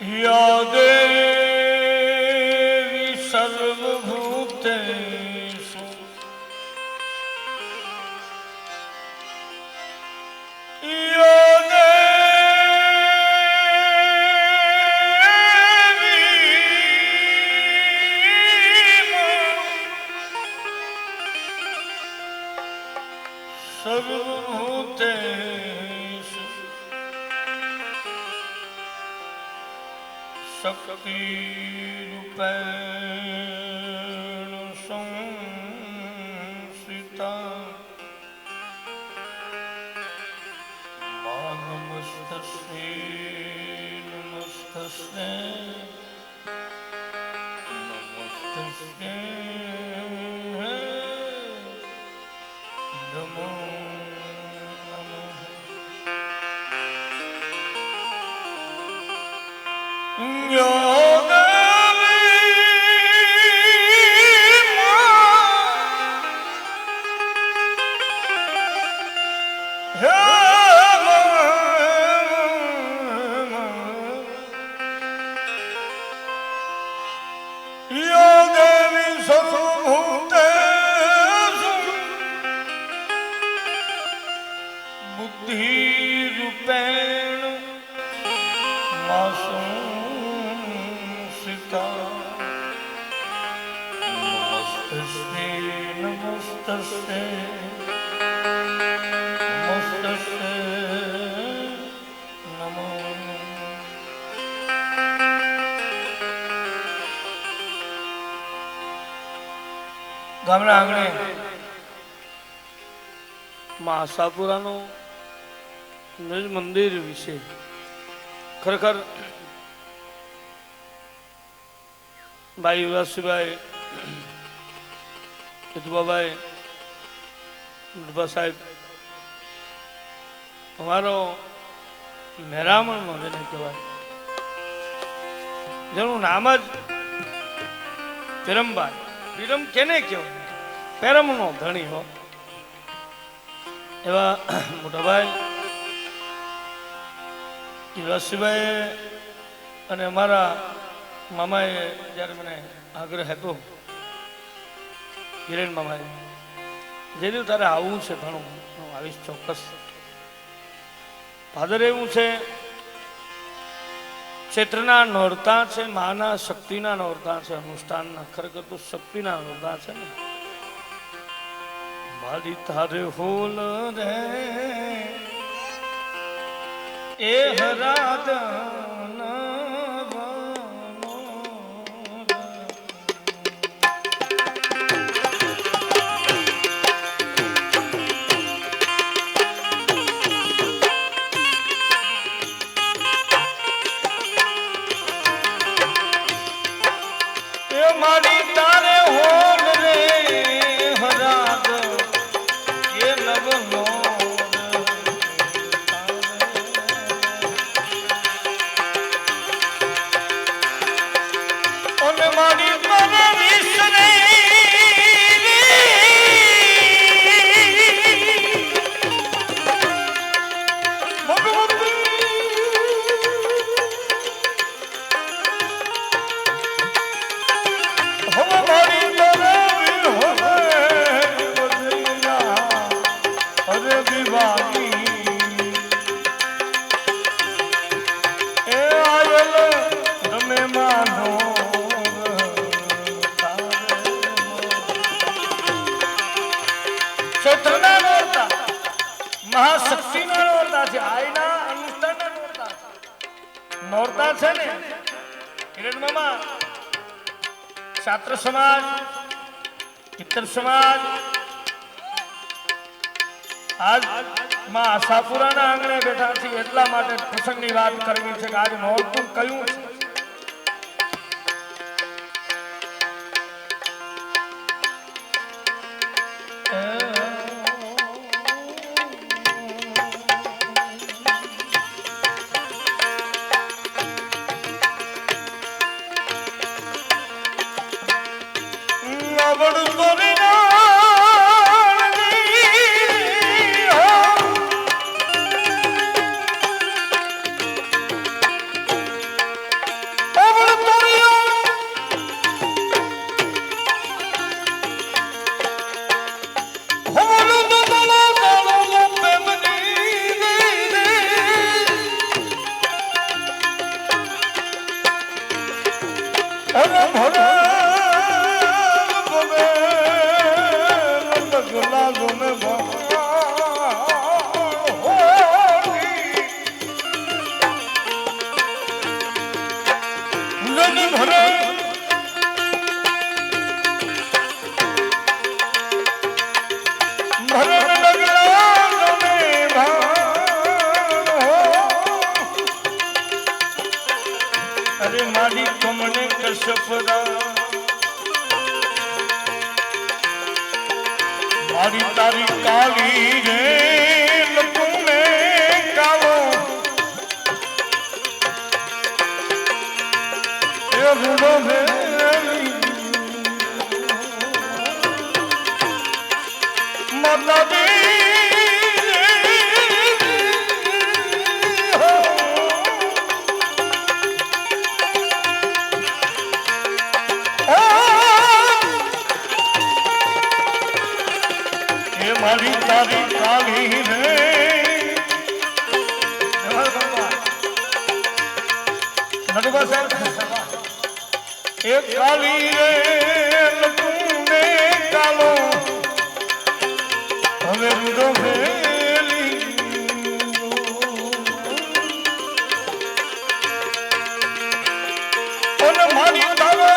या देवी सर्वभूतेषु या देवी सर्वभूतेषु शक्ति रूपेण संस्थिता नमस्तस्यै नमस्तस्यै नमस्तस्यै नमो नमः। बुद्धिरूपेण संस्थिता नमस्तस्यै नमस्तस्यै नमस्तस्यै नमो ગામના આંગણે માં આશાપુરાનો નિજ મંદિર વિશે ખરેખર ભાઈ યુવરાજસિંહભાઈ વિધુબાભાઈ સાહેબ અમારો મેરામણનો જેને કહેવાય જેનું નામ જ પીરમભાઈ પીરમ કેને કહેવાય પેરમનો ધણી હો એવા મોટાભાઈ યુવરાજસિંહભાઈ અને અમારા મામાએ જ્યારે મને આગ્રહ હતો હિરેન મામાએ જે દિવસ તારે આવવું છે ઘણું હું આવીશ ચોક્કસ. ભાદર એવું છે ચૈત્રના નોરતા છે માના શક્તિના નોરતા છે અનુષ્ઠાનના ખરેખર તો શક્તિના નોરતા છે ને મારી તારે હોલ રે એ હરાધન મારી તારે હોલ રે હરાદ એ લગનો અને મારી તારે વિસરે મહાશક્તિના નોરતા છે આઈના અનુષ્ઠાનના નોરતા નોરતા છે ને હિરણ મામા છાત્ર સમાજ પિત્તર સમાજ આજ માં આશાપુરાના આંગણે બેઠા છે એટલા માટે પ્રસંગની વાત કરવી છે કે આજ નોરતું કયું છે. અરે ભરે ભવે લગલા દોને અરે મારી કમને કશપરા મારી તારી કાલી રે લકુને કાવો એ રૂડો ભેલી માતા દી મારી તારી કાલી રે નડવા સાહેબ એ કાલી રે લકુને કાલો હવે રૂડો ભેલી ઓને મારી તારો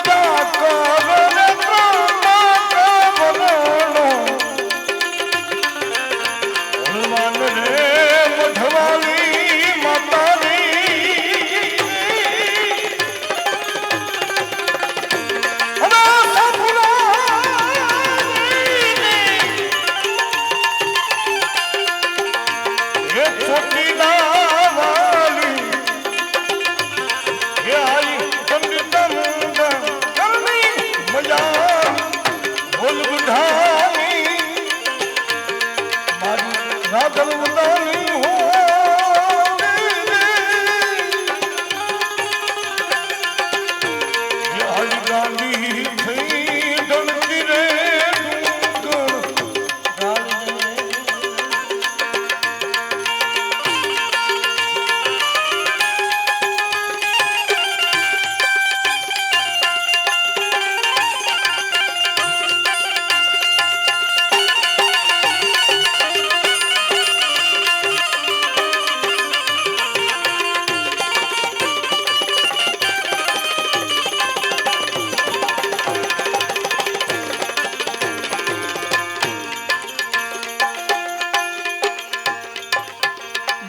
જા કરે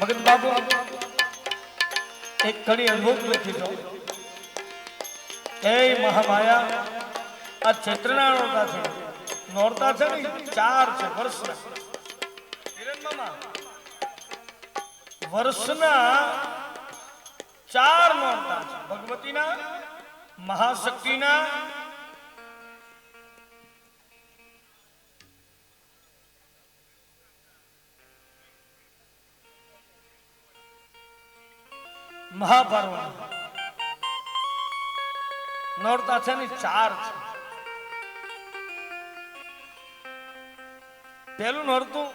ભગત બાબુ એક ઘડી અદભુત લખી દો એ મહામાયા આ ચૈત્રના નોરતા છે ને 4 છે વર્ષના વર્ષના 4 નોરતા છે ભગવતીના મહાશક્તિના મહાપર્વ નોરતા છે ને 4 છે પહેલું નોરતું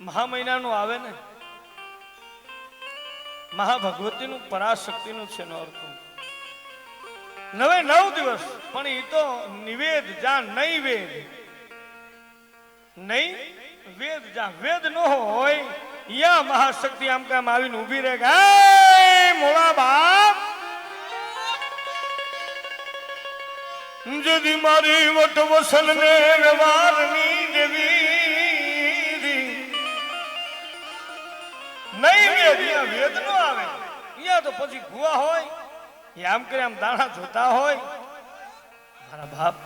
મહા મહિનાનું આવે ને મહાભગવતીનું પરાશક્તિનું છે નોરતું 9 દિવસ પણ એ તો નિવેદ જા નહીં વેદ નહીં વેદ જા વેદ ન હોય યા મહાશક્તિ આમ કામ આવીને ઊભી રહે કે મોળા બાપ જદી મારી વટ વસલ ને વ્યવહારની દેવી નહીં વેદ વેદ નો આવે અહીંયા તો પછી ભૂવા હોય આમ કરે આમ દાણા જોતા હોય મારા બાપ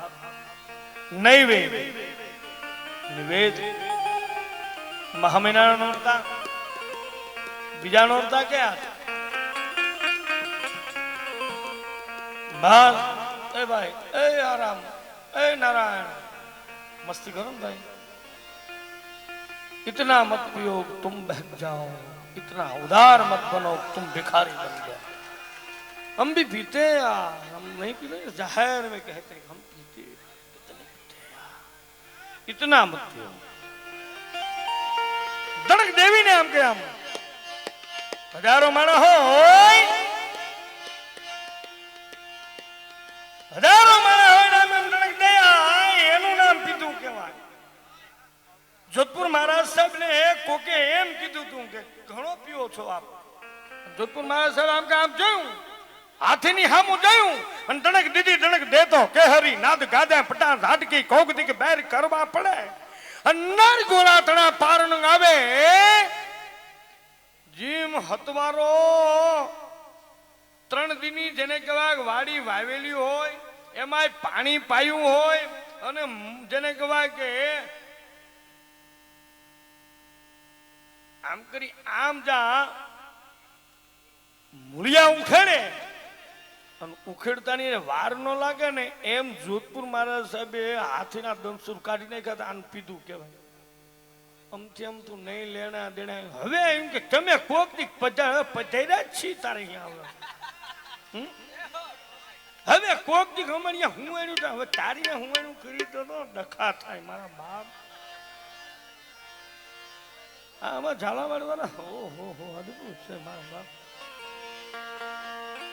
નહીં વેદ નિવેદ મહામહિના નોરતા બીજા નોરતા ક્યાં બસ ए भाई ए आराम ए नारायण मस्ती करो भाई इतना मत पियो तुम बहक जाओ इतना उदार मत बनो तुम भिखारी बन जाओ हम भी पीते यार हम नहीं पीते जाहिर में कहते हम पीते इतना मत पियो धड़क देवी ने हम के हम हजारों माना हो જોધપુર મહારાજ સાહેબ ને કોકે એમ કીધું તું કે ઘણો પીવો છો આપ. જોધપુર મહારાજ સાહેબ આમ કે આમ જોયું, હાથીની સામું જોયું અને ડણક દીધી ડણક દેતો કે હરી નાદ ગાદા પટા ઝાટકી કોગદી કે બેર કરવા પડે અન્નર ગોળા તણા પારણંગ આવે જીમ હતવારો 3 દિની જેને કહેવાય વાડી વાવેલી હોય એમાં પાણી પાયું હોય અને જેને કહેવાય કે આમ કરી આમ જા મૂળિયા ઉખેડે અને ઉખેડતાની વાર ન લાગે ને એમ જોધપુર મહારાજ સાહેબે હાથીના દમસુર કાઢી નાખ્યા આને પીધું કહેવાય. અમથી આમ તું નહીં લેણા દેણા. હવે એમ કે તમે કોક દી પધાર્યા જ છી તારે અહીંયા આવે. હવે કોક દી અમારે હું એનું હવે તારી હું એનું કરી તો ડખા થાય મારા બાપ. આમાં ઝાલા વાળવાના હો અદભુત છે મારા બાપ.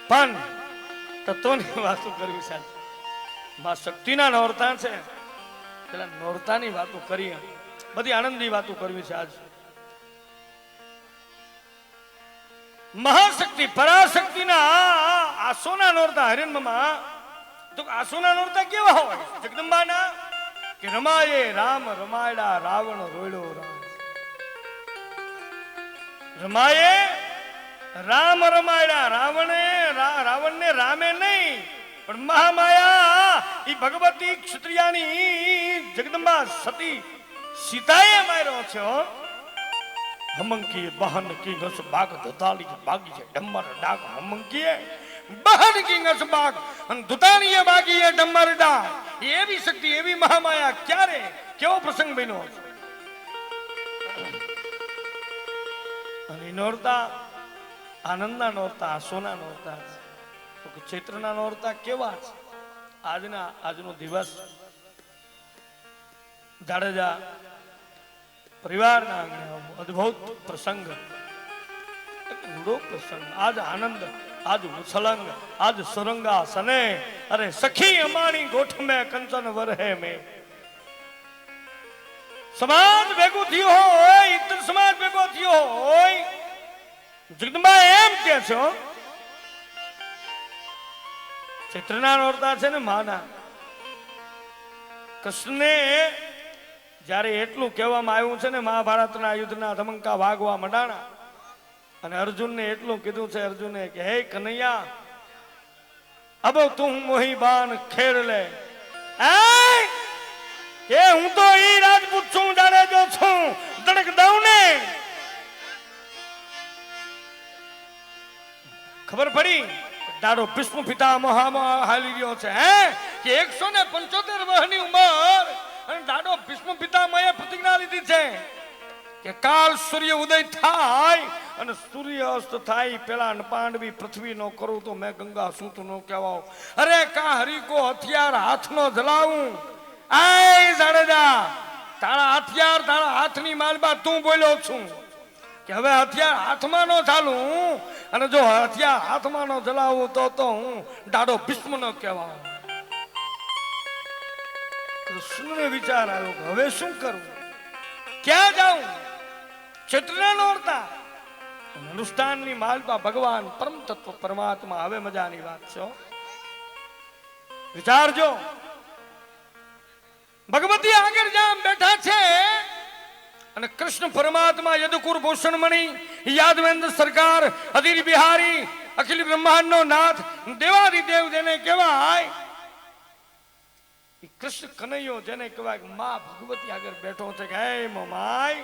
પણ તત્વની વાતો કરવી સાહેબ. માં શક્તિના નોરતા છે પેલા નોરતાની વાતો કરીએ, બધી આનંદની વાતો કરવી છે. આજ મહાશક્તિ પરાશક્તિના આસોના નોરતા હરિયનમાં તો આસોના નોરતા કેવા હોય? જગદંબાના કે રમાયે રામ રમાયડા રાવણ રોયડો રામ. રમાયે રામ રમાયડા રાવણને રામે નહીં પણ મહામાયા ઈ ભગવતી ક્ષત્રિયાની જગદંબા સતી સીતાએ માર્યો છે. હમંકી બહન કી નસ બાગ દતાલી બાગી છે ડમર ડાક. હમંકી બહન કી નસ બાગ અને દતાલીએ બાગી છે ડમર ડાક. એવી શક્તિ એવી મહામાયા ક્યારે કેવો પ્રસંગ બન્યો છે. અને નોરતા આનંદના નોરતા આસોના નોરતા તો કે ચૈત્રના નોરતા કેવા છે? આજનો દિવસ જાડેજા પરિવારના અદ્ભુત પ્રસંગ, રૂડો પ્રસંગ. આજ આનંદ, આજ ઉછલંગ, આજ સુરંગા સને. અરે સખી અમાણી ગોઠ મેં કંચન વરહે મેં. સમાજ ભેગું થયો હોય, ઇતર સમાજ ભેગો થયો હોય. જગદંબા એમ કે છો ચૈત્રના નોરતા છે ને માના કૃષ્ણને જ્યારે એટલું કહેવામાં આવ્યું છે ને મહાભારતના યુદ્ધના ધમંકા વાગવા મંડાણા અને અર્જુનને એટલું કીધું છે અર્જુને કે હે કનૈયા અબ તું મોહી બાન ખેડ લે. કે હું તો ઈ રાજપૂત છું, જાડેજો છું, દડક દઉં ને. ખબર પડી દાડો ભીષ્મ પિતામહમાં હાલી રહ્યો છે કે 175 વર્ષની ઉંમર અને દાડો ભીષ્મ પિતામહે પ્રતિજ્ઞા લીધી છે કે કાલ સૂર્ય ઉદય થાય અને સૂર્ય અસ્ત થાય પેલા પાંડવી પૃથ્વી નો કરું તો મેં ગંગા સૂત નો કહેવાઉં. અરે કા હરી કો હથિયાર હાથ નો જલાવું. આય જાડેજા તારા હથિયાર તારા હાથની માલબા તું બોલ્યો છું કે હવે હથિયાર હાથમાં નો ચાલું અને જો હથિયાર હાથમાં નો જલાવું તો હું દાડો ભીષ્મ નો કહેવાઉં. કૃષ્ણને વિચાર આવ્યો કે હવે શું કરવું, ક્યાં જાઉં? ચૈત્રના નોરતા હિન્દુસ્તાનની માલપા ભગવાન પરમ તત્વ પરમાત્મા. હવે મજાની વાત છે, વિચારજો. ભગવતી આગળ જામ બેઠા છે અને કૃષ્ણ પરમાત્મા યદુકુર ભૂષણ મણિ યાદવેન્દ્ર સરકાર અધીર બિહારી અખિલ બ્રહ્માંડ નો નાથ દેવાદિદેવ જેને કહેવાય કૃષ્ણ કનૈયો જેને કહેવાય માં ભગવતી આગળ બેઠો છે કે હે મમાઈ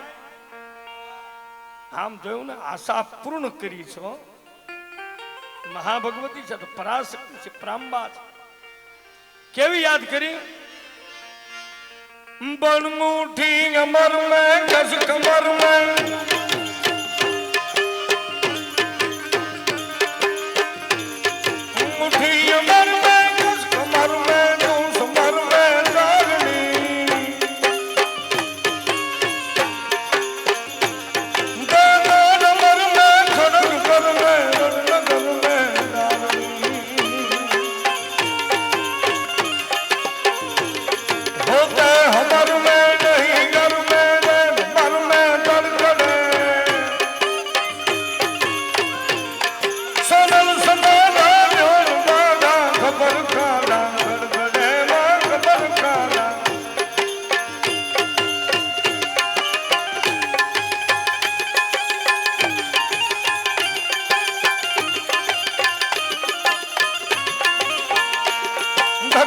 આમ જોયું ને આશા પૂર્ણ કરી છો. મહાભગવતી છે તો પરાશક્તિ છે, પ્રાંબા છે. કેવી યાદ કરી? बनमुठी अमर में कस कमर में मुठी अमर में कस कमर में तू समर में दागनी दान अमर में खड़ग कर में नगर में दागनी होते हमर में नहीं घर में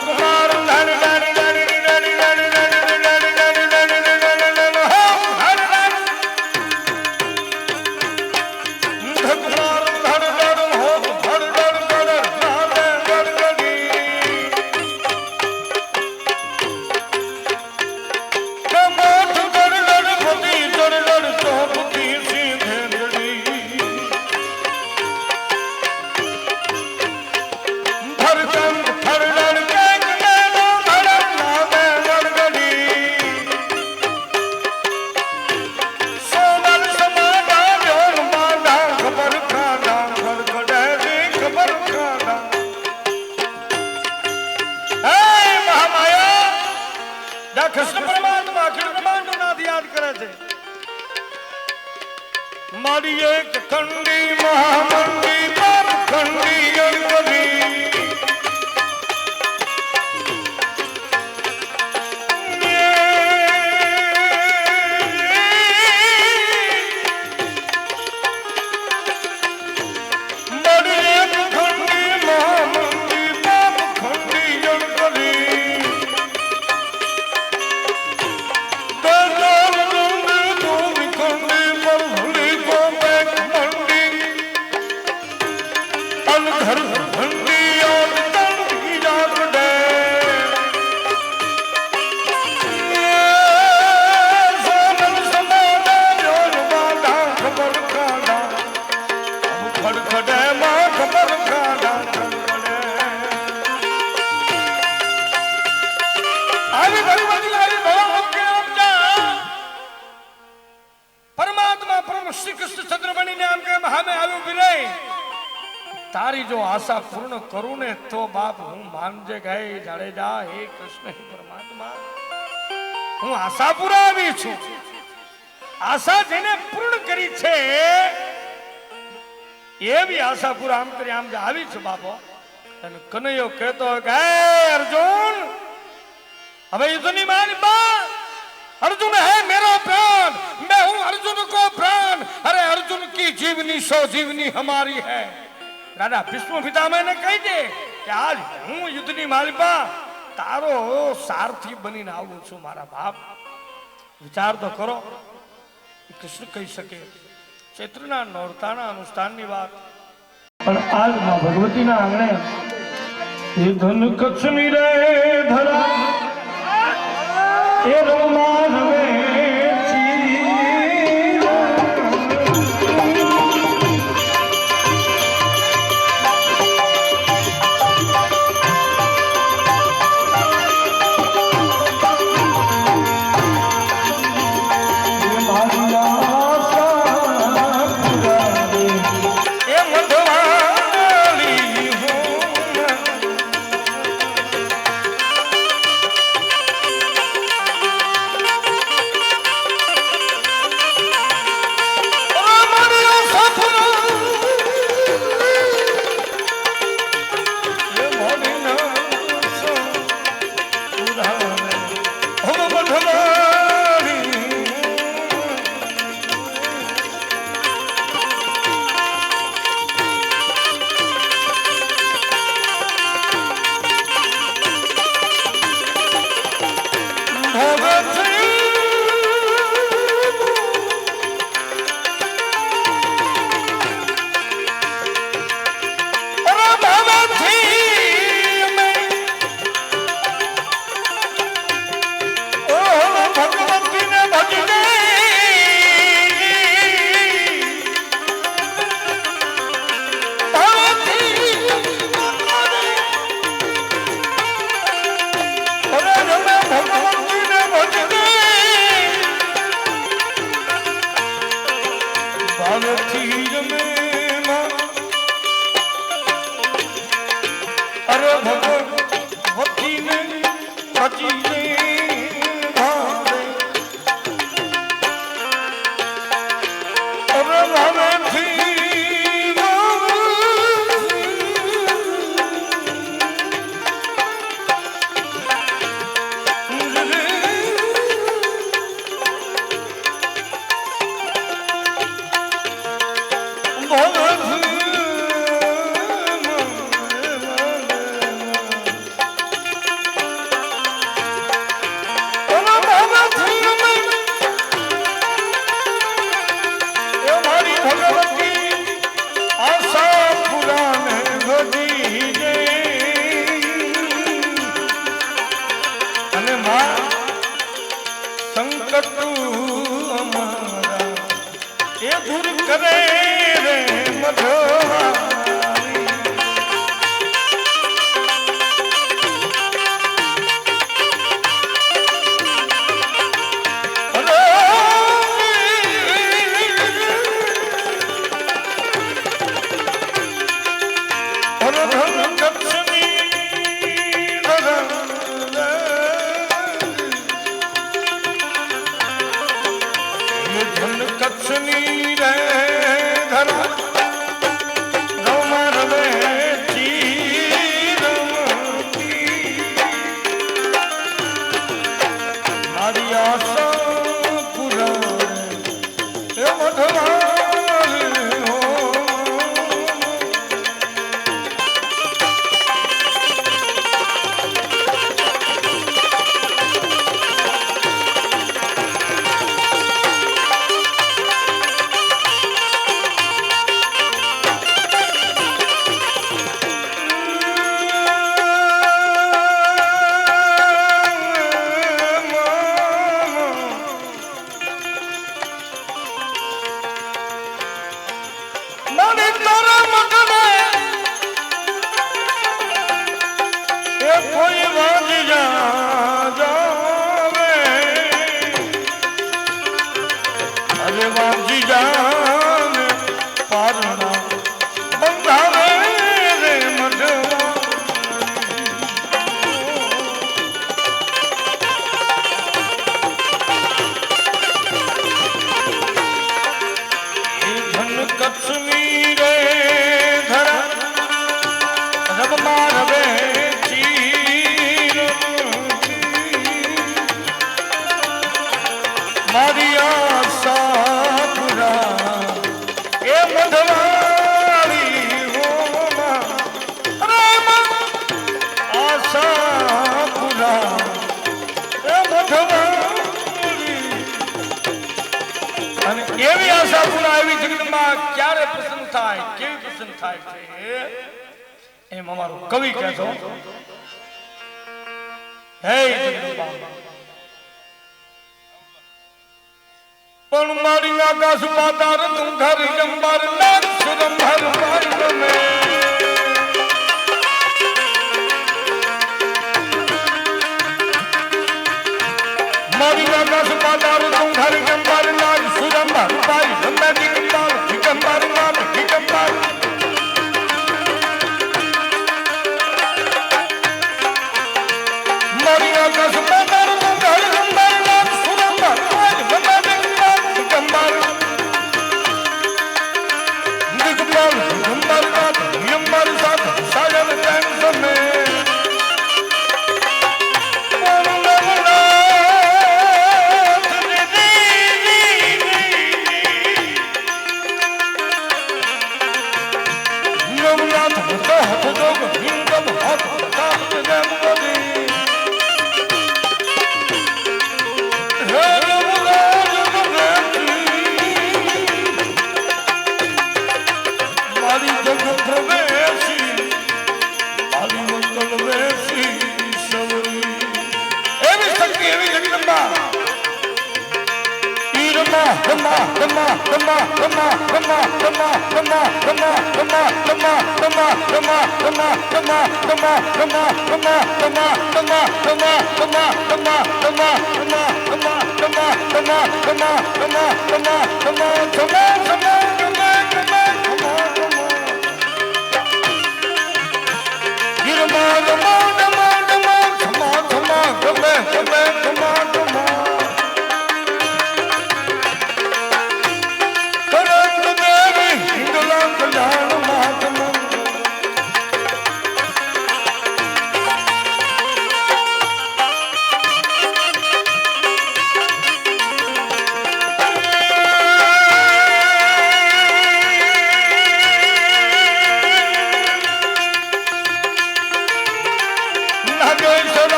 धकुमार धन धन धन धन धन धन धन धन धकुमार धन धन हो धन धन धन धन कमोठ धन धन पति धन धन चौपति सीधे धड़ी धरचंद धर धन कैक नैनो धड़म नामे गड़गड़ी सोनल समादा जोन मादा खबर खादा गड़गड़े दी खबर खादा हे महामाया दा कृष्ण परमात्मा अखिल ब्रह्मांड नाथ याद करे छे मारी एक खंडी महामंडी बाप खंडी गणपति मारी एक खंडी महामंडी बाप खंडी गणपति दर्शन दुंद दूध खंडी मलहुली को बैक मंडी अनधर खंडी और तंगी जाग दे सोनल समादा जोन बाधा खबर खादा अब खड़खड़े माँ खबर खादा खड़खड़े આવી ભગવતી આવી ભગવાન કે આમ જા પરમાત્મા પ્રભુ શ્રી કૃષ્ણ ચંદ્ર બનીને આમ કે હમે આવ્યો વિનય તારી જો આશા પૂર્ણ કરું ને તો બાપ હું માનજે ગઈ જાડેજા હે કૃષ્ણ હે પરમાત્મા હું આશા પૂરા આવી છું આશા જેને પૂર્ણ કરી છે એવી આશા પૂરા આમ કરી આમ જે આવી છે બાપો અને કનૈયો કહેતો હોય કે હે અર્જુન अबे युद्धनी मारी बात अर्जुन है मेरा प्राण मैं हूं अर्जुन को प्राण अरे अर्जुन की जीवनी सो जीवनी हमारी है दादा भीष्म पितामह ने कही दे कि आज हूं युद्धनी मालिपा तारो सारथी बनीने आવું છું મારા બાપ વિચાર તો કરો કૃષ્ણ કહી શકે ચૈત્રના નોરતાના અનુષ્ઠાનની વાત પણ આજ માં ભગવતીના આંગણે એ ધન કચ્છની રે ધરા એ રોમાન એવી આશા પૂરા આવી જગતમાં ક્યારે પ્રસન્ન થાય કેવી પ્રસન્ન થાય છે એમ અમારો કવિ કહેતો હે જગદંબા પણ મારી આકાશ પાતાળ તું ઘર જંબર નાથ સુરંભર માર્ગ મે મારી આકાશ પાતાળ તું ઘર જંબર નાથ સુરંભર માર્ગ મે દિગંબર દિગંબર નાથ દિગંબર મારી આકાશ પાતાળ તું ઘર જંબર નાથ સુરંભર માર્ગ મે દિગંબર દિગંબર નાથ દિગંબર સાથ સાજન ટેન્શન મે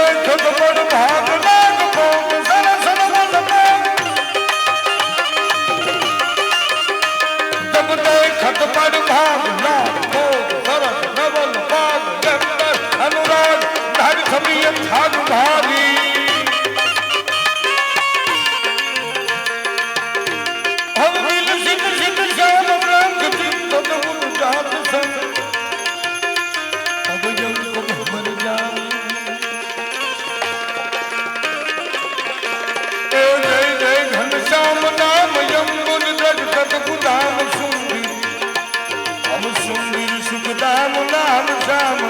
देखत बड़ भाग लाग भोग सरस रमन भोग जब देखत बड़ भाग लाग भोग सरस रमन भोग जंतर अनुराग धर छवि ठाग भारी हम दिल सिद्ध सिद्ध श्याम रंग चित्त गुण जात संग अब जग को मर जाम ए जय जय घनश्याम नाम यमुन जगत गुदाम सुंदर हम सुंदर सुखदाम नाम श्याम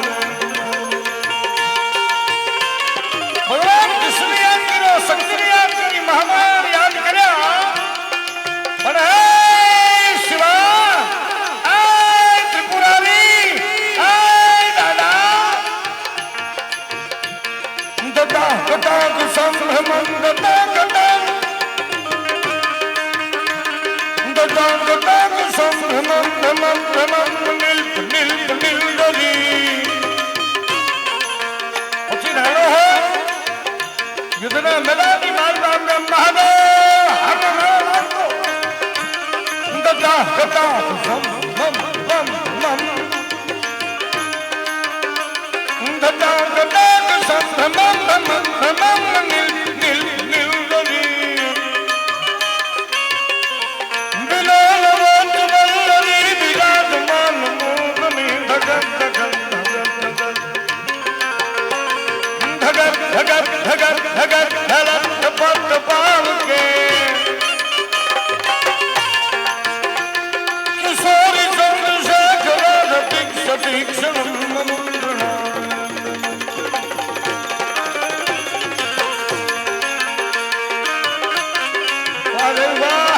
भगवान कृष्ण याद करो शक्ति याद करी महामाया याद करया पण हे शिवा आय त्रिपुरारी आय दादा दता कटा संभ्रमं दता कटा संभ्रमं भ्रमं भ्रमं नील नील नीलरी अच्छी धारो है युद्धना मैदानी मारता महादेव हम दता कटा संभ्रमं भ्रमं दता कटा संभ्रमं भ्रमं भ्रमं नील नील नीलरी बिलावंत वल्लरी विराजमान मोद में धगत धगत धगत धगत धगत धलत पत पाव के किशोरी चंद्रशेखर रतिक सतीक्षण ममुद्रणा अरे वाह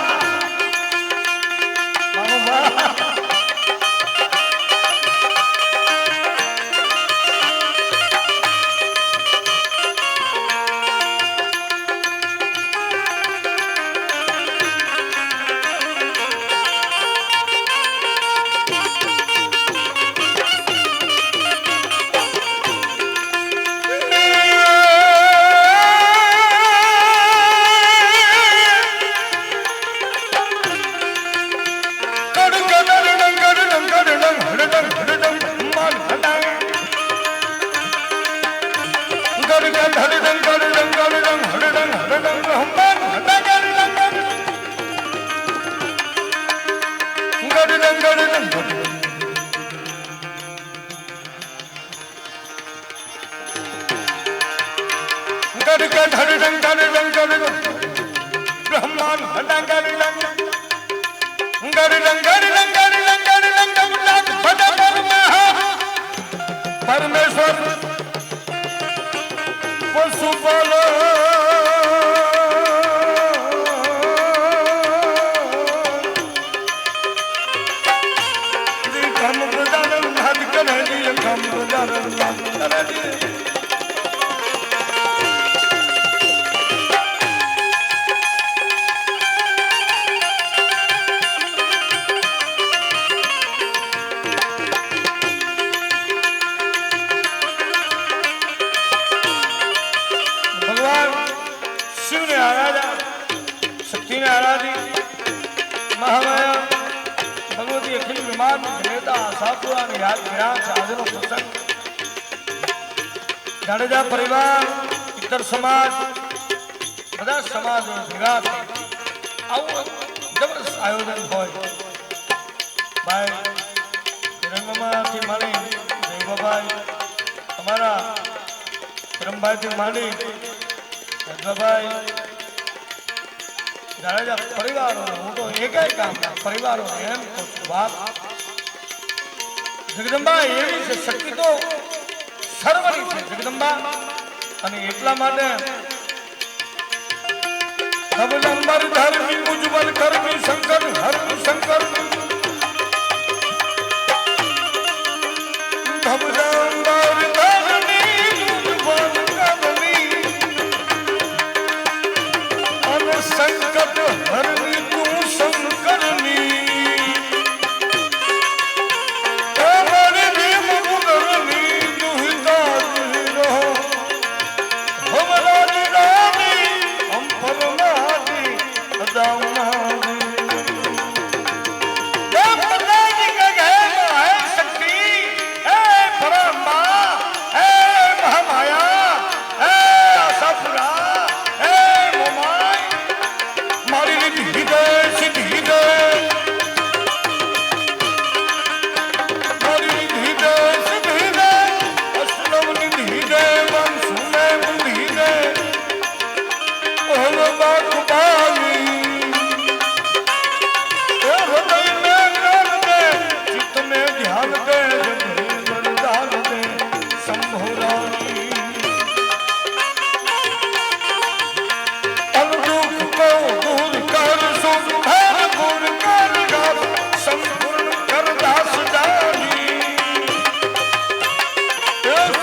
परमेश्वर पशुपाल कम प्रजान भाग करे कम प्रजान महामाया भगवती अखिल विमान नेता सापुरा याद विराम साधनो प्रसंग जाडेजा परिवार इतर समाज बधा समाज भेगा आવું જબરદસ્ત આયોજન હોય ભાઈ રંગમાથી માણી દેવભાઈ અમારા રમભાઈથી માણી રંગભાઈ જાડેજા પરિવારો હું તો એકાય કામ પરિવારો એમ કહું છું વાત જગદંબા એવી છે શક્તિ તો સર્વની છે જગદંબા અને એટલા માટે ધબલંબર ધર્મી ઉજ્જવલ કરમી શંકર હર શંકર ધબલંબર ધર્મી ઉજ્જવલ કરમી અને સંકટ હરની તું શંકરની અમારી ભીમ ગુણરની દુહિતા રહો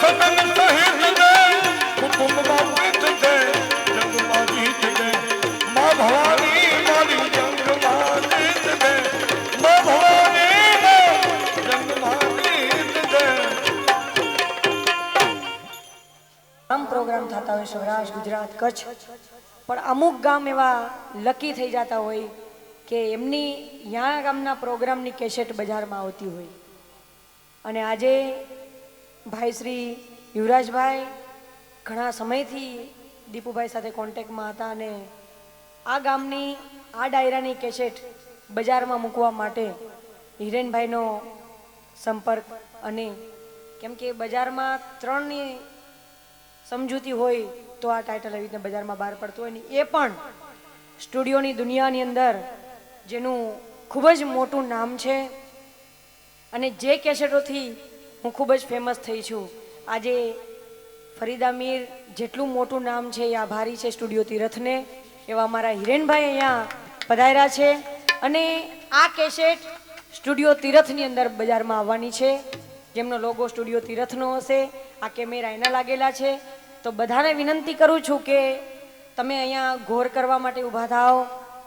સદન સહિત દે કુટુંબમાં પીઠ દે જંગમાં જીત દે મા ભવાની મારી જંગમાં જીત દે મા ભવાની જંગમાં જીત દે. આમ પ્રોગ્રામ થતા હોય સૌરાષ્ટ્ર ગુજરાત કચ્છ, પણ અમુક ગામ એવા લકી થઈ જતા હોય કે એમની યા ગામના પ્રોગ્રામની કેસેટ બજારમાં આવતી હોય. અને આજે ભાઈ શ્રી યુવરાજભાઈ ઘણા સમયથી દીપુભાઈ સાથે કોન્ટેક્ટમાં હતા અને આ ગામની આ ડાયરાની કેસેટ બજારમાં મૂકવા માટે હિરેનભાઈનો સંપર્ક, અને કેમ કે બજારમાં 3ની સમજૂતી હોય તો આ ટાઇટલ આવી રીતે બજારમાં બહાર પડતું હોય ને એ પણ સ્ટુડિયોની દુનિયાની અંદર જેનું ખૂબ જ મોટું નામ છે અને જે કેસેટોથી હું ખૂબ જ ફેમસ થઈ છું. આજે ફરીદા મીર જેટલું મોટું નામ છે એ આભારી છે સ્ટુડિયો તીરથને, એવા અમારા હિરેનભાઈ અહીંયા પધાર્યા છે અને આ કેસેટ સ્ટુડિયો તીરથની અંદર બજારમાં આવવાની છે, જેમનો લોગો સ્ટુડિયો તીરથનો હશે. આ કેમેરા એના લાગેલા છે. તો બધાને વિનંતી કરું છું કે તમે અહીંયા ઘોર કરવા માટે ઊભા થાઓ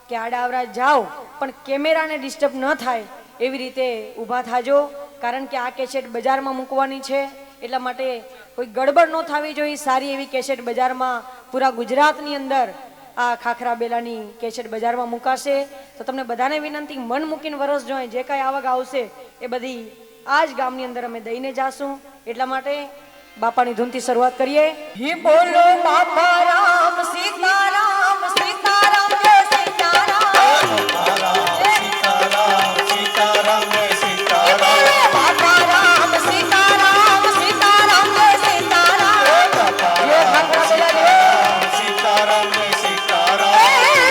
કે આડાવરા જાઓ, પણ કેમેરાને ડિસ્ટર્બ ન થાય એવી રીતે ઊભા થાજો, કારણ કે આ કેસેટ બજારમાં મૂકવાની છે. એટલા માટે કોઈ ગડબડ ન થવી જોઈએ. સારી એવી કેસેટ બજારમાં પૂરા ગુજરાતની અંદર આ ખાખરા બેલાની કેસેટ બજારમાં મુકાશે. તો તમને બધાને વિનંતી, મન મૂકીને વરસ જોઈએ, જે કાંઈ આવક આવશે એ બધી આ જ ગામની અંદર અમે દઈને જાશું. એટલા માટે બાપાની ધૂનથી શરૂઆત કરીએ. હી બોલો બાપા રામ સીતારામ સીતારામ જય સીતારામ સીતારામ સીતારામ જય સીતારામ બાપા રામ સીતારામ સીતારામ જય સીતારામ ये खाखरा बेला સીતારામ જય સીતારામ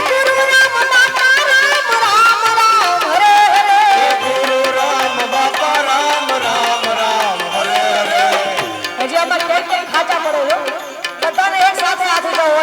ગુરુ રામ બાપા રામ રામ રામ હરે હરે ગુરુ રામ બાપા રામ રામ રામ હરે હરે. હજી અમારે કઈ કઈ ખાચા પડે છે, બધાને એક સાથે હાથ ઉઠાવો.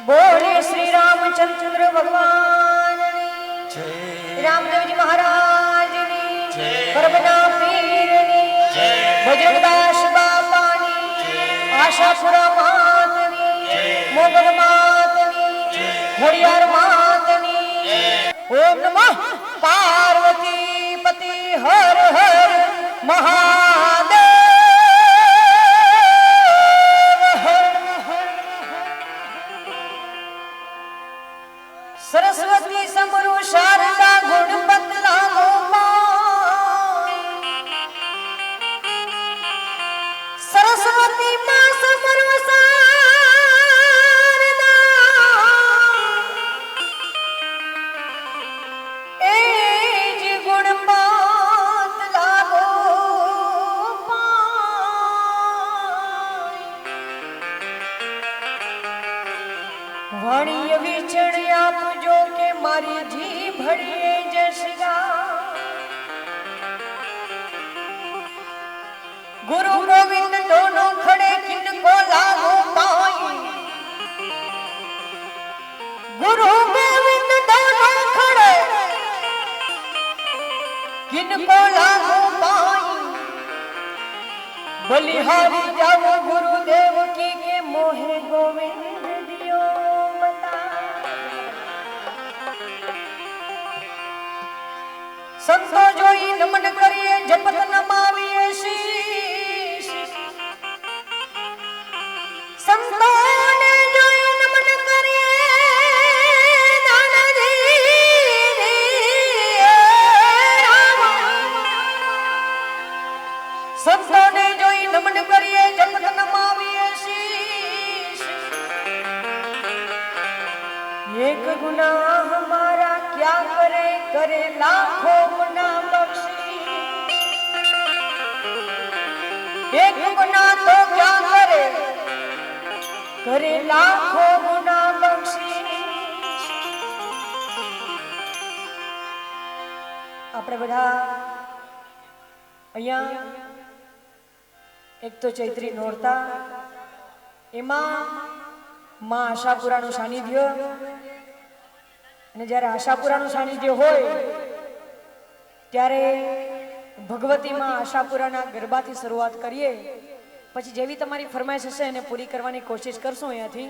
बोले श्री रामचंद्र भगवान रामदेव जी महाराज परबना पीर बजरंगदास बाबा आशापुरा मात मोगल मात घड़ियार मात ओम नमः पार्वती पति हर हर महादेव सरस्वती समरु शारदा गुणपत लागो सरस्वती मां समरु शारदा एज गुणपत लागो वाणी विचण आप जो के मारी जी भड़िए जसगा गुरु गोविंद दोनों खड़े किनको लागो पाई गुरु गोविंद दोनों खड़े किनको लागो पाई बलिहारी जाओ गुरुदेव की के मोहे गोविंद दियो संतो जोई नमन करिए जपत नमाविए शीश संतो ने जोई नमन करिए नाना दी संतो ने जोई नमन करिए जपत नमाविए शीश एक गुनाह हमारा क्या करे करे लाखों गुना बख्शी एक गुना तो क्या करे करे लाखों गुना बख्शी આપણે બધા અહીંયા એક તો ચૈત્રી નોરતા એમાં માં આશાપુરાનું સાનિધ્ય અને જ્યારે આશાપુરાનું સાનિધ્ય હોય ત્યારે ભગવતી માં આશાપુરાના ગરબાથી શરૂઆત કરીએ પછી જેવી તમારી ફરમાઈશ હશે એને પૂરી કરવાની કોશિશ કરશું અહીંયાથી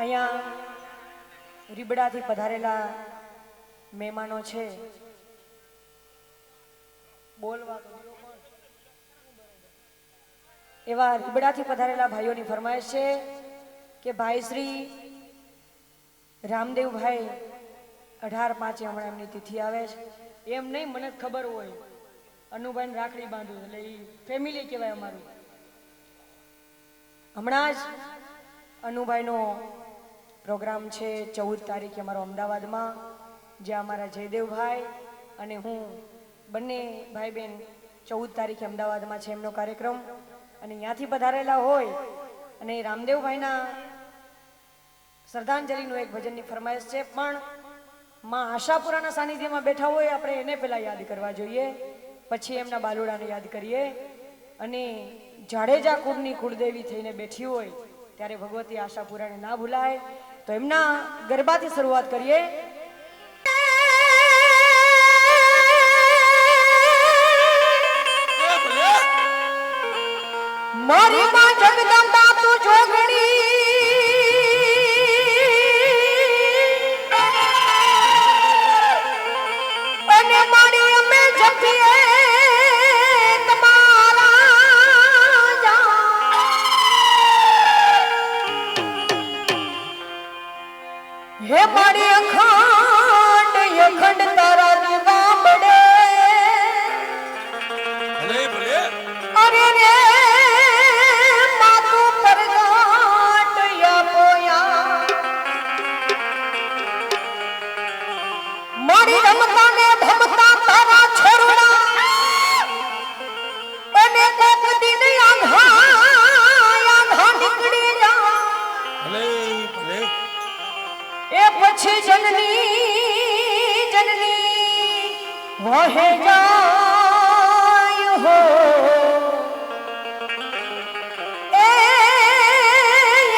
અહીંયા રીબડાથી પધારેલા મહેમાનો છે બોલવા એવા રીબડાથી પધારેલા ભાઈઓની ફરમાઈશ છે કે ભાઈ શ્રી રામદેવભાઈ 18/5 હમણાં એમની તિથિ આવે છે એમ નહીં મને ખબર હોય અનુભાઈને રાખડી બાંધું એટલે એ ફેમિલી કહેવાય અમારું હમણાં જ અનુભાઈનો પ્રોગ્રામ છે 14 તારીખે અમારો અમદાવાદમાં જે અમારા જયદેવભાઈ અને હું બંને ભાઈ બહેન 14 તારીખે અમદાવાદમાં છે એમનો કાર્યક્રમ અને ત્યાંથી પધારેલા હોય અને રામદેવભાઈના શ્રદ્ધાંજલિનું એક ભજનની ફરમાઈશ છે પણ માં આશાપુરાના સાનિધ્યમાં બેઠા હોય આપણે એને પહેલા યાદ કરવા જોઈએ પછી એમના બાલુડાને યાદ કરીએ અને જાડેજા કુળની કુળદેવી થઈને બેઠી હોય ત્યારે ભગવતી આશાપુરાને ના ભૂલાય તો એમના ગરબાથી શરૂઆત કરીએ મારી માં જગદંબા તું જોગણી અને મારી અમે જપીએ તમારા જા હે મારી અખંડ તારા દીવા બડે ભલે ભલે અરે રે વહે જાય હો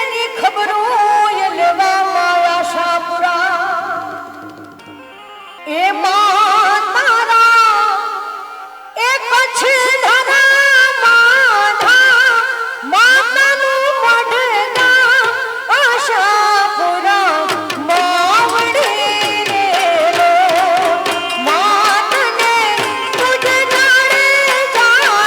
એની ખબરો લેવા માયા શાપુરા એ તારા એ કચ્છ ધરા માધા માતાનું મઢના આશાપુરા માવડી રે રો માતને તુજ જાણે જા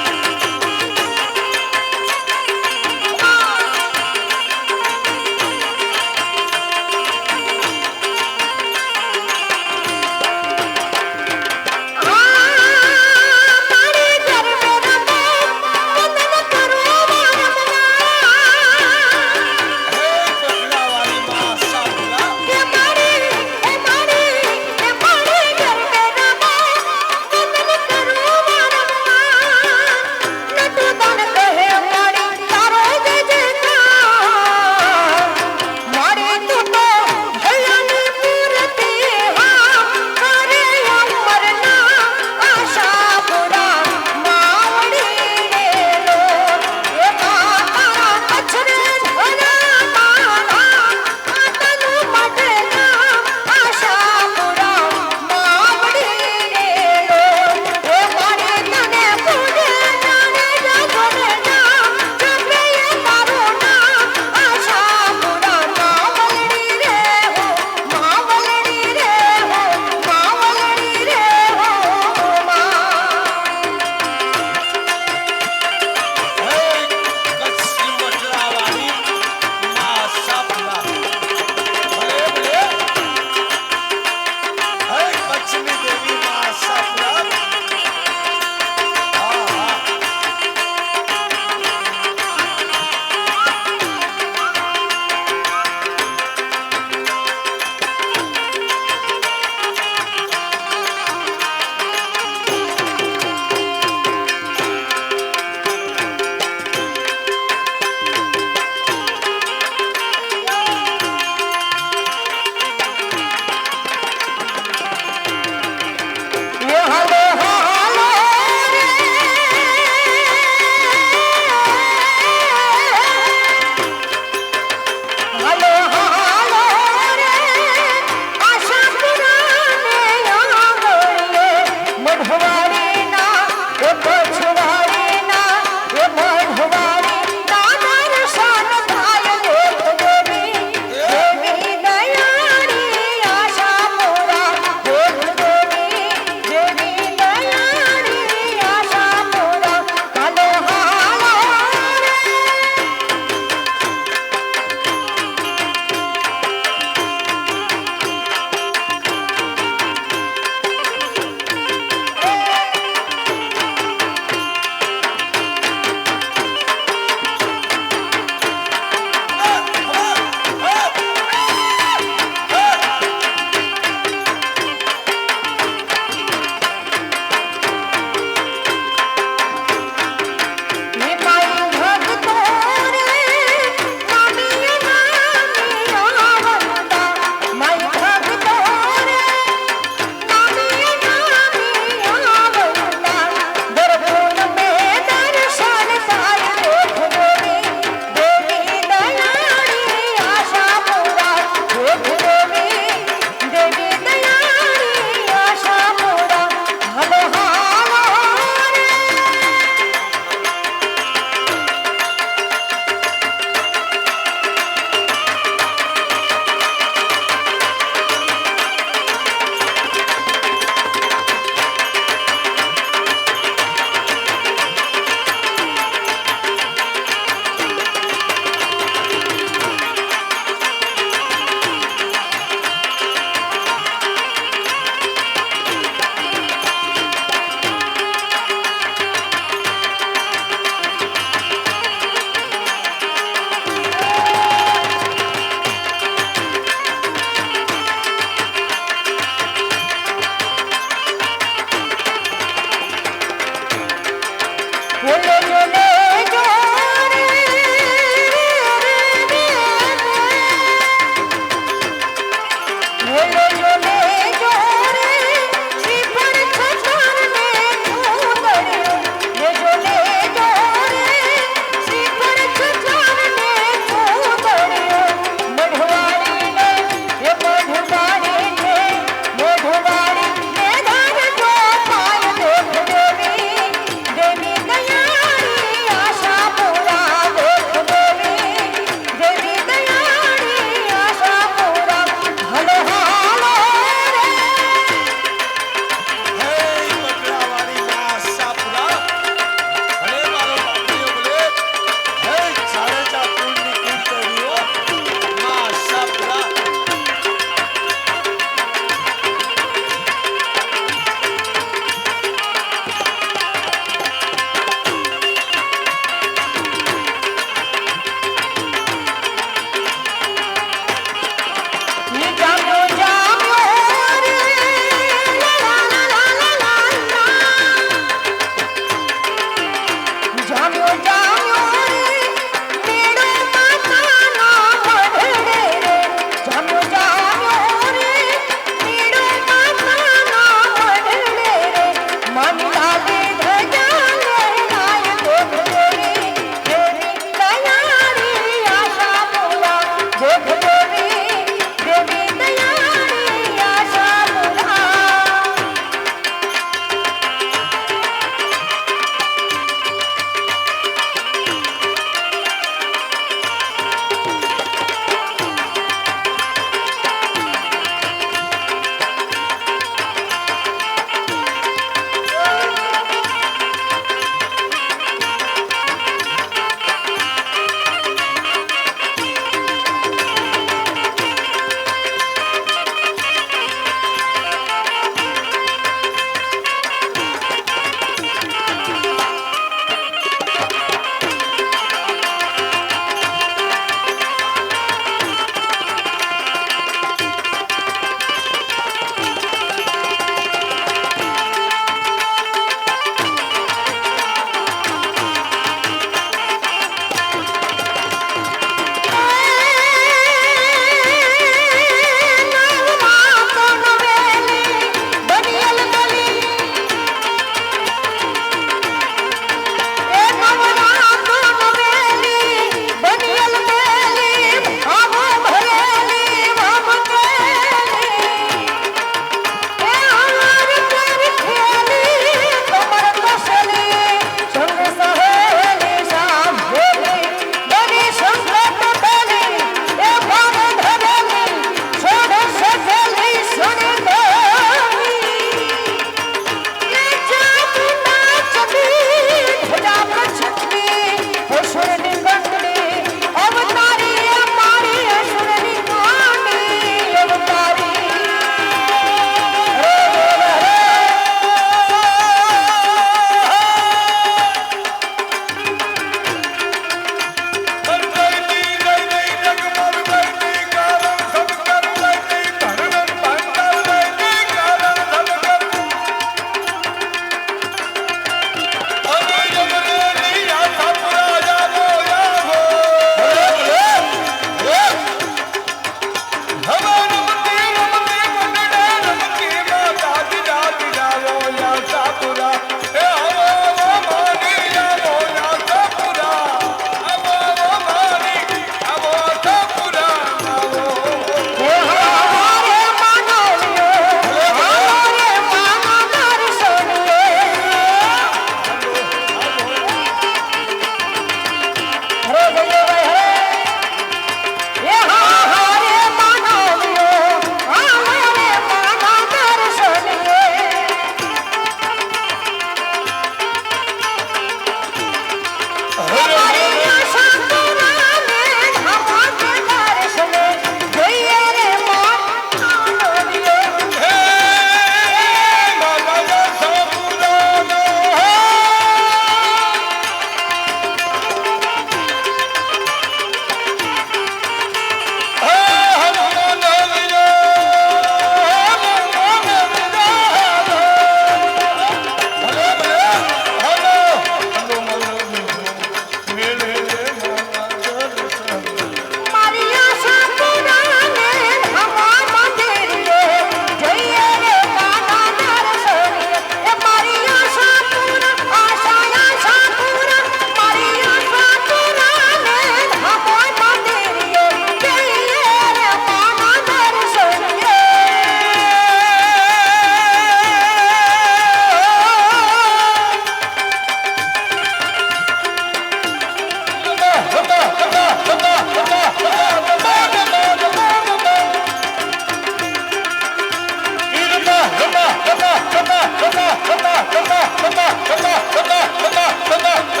છતાં છતાં છતાં છતાં છતાં